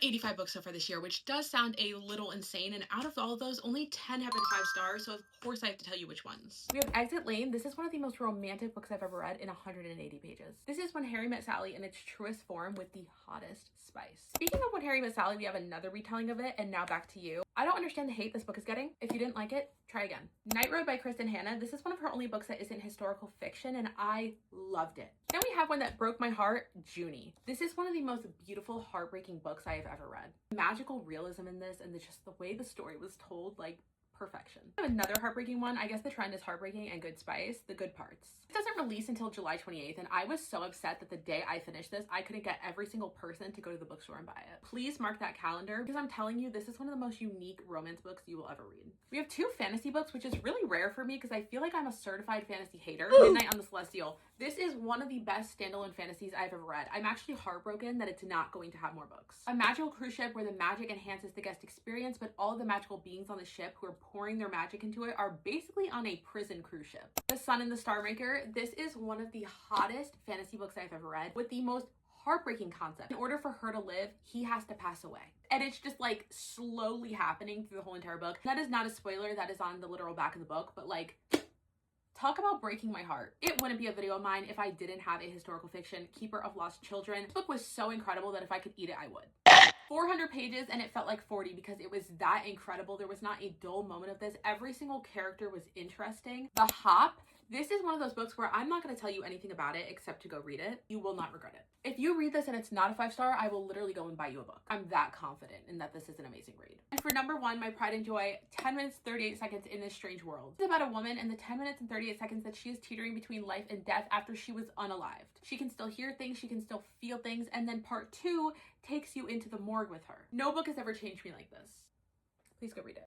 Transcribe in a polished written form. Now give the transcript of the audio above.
85 books so far this year, which does sound a little insane. And out of all of those, only 10 have been 5 stars. So of course I have to tell you which ones. We have Exit Lane. This is one of the most romantic books I've ever read in 180 pages. This is When Harry Met Sally in its truest form with the hottest spice. Speaking of When Harry Met Sally, we have another retelling of it, and now back to you. I don't understand the hate this book is getting. If you didn't like it, try again. Night Road by Kristen Hanna. This is one of her only books that isn't historical fiction, and I loved it. Then we have one that broke my heart, Junie. This is one of the most beautiful, heartbreaking books I have ever read. Magical realism in this, and just the way the story was told, like, perfection. I have another heartbreaking one. I guess the trend is heartbreaking and good spice, The Good Parts. It doesn't release until July 28th, and I was so upset that the day I finished this, I couldn't get every single person to go to the bookstore and buy it. Please mark that calendar, because I'm telling you, this is one of the most unique romance books you will ever read. We have 2 fantasy books, which is really rare for me because I feel like I'm a certified fantasy hater. Midnight on the Celestial. This is one of the best standalone fantasies I've ever read. I'm actually heartbroken that it's not going to have more books. A magical cruise ship where the magic enhances the guest experience, but all the magical beings on the ship who are pouring their magic into it are basically on a prison cruise ship. The Sun and the Star Maker. This is one of the hottest fantasy books I've ever read with the most heartbreaking concept. In order for her to live, he has to pass away. And it's just like slowly happening through the whole entire book. That is not a spoiler, that is on the literal back of the book, but like, talk about breaking my heart. It wouldn't be a video of mine if I didn't have a historical fiction, Keeper of Lost Children. This book was so incredible that if I could eat it, I would. 400 pages and it felt like 40 because it was that incredible. There was not a dull moment of this. Every single character was interesting. The Hop. This is one of those books where I'm not going to tell you anything about it except to go read it. You will not regret it. If you read this and it's not a 5-star, I will literally go and buy you a book. I'm that confident in that this is an amazing read. And for number 1, my pride and joy, 10 minutes 38 seconds in this strange world. It's about a woman and the 10 minutes and 38 seconds that she is teetering between life and death after she was unalived. She can still hear things, she can still feel things, and then part 2 takes you into the morgue with her. No book has ever changed me like this. Please go read it.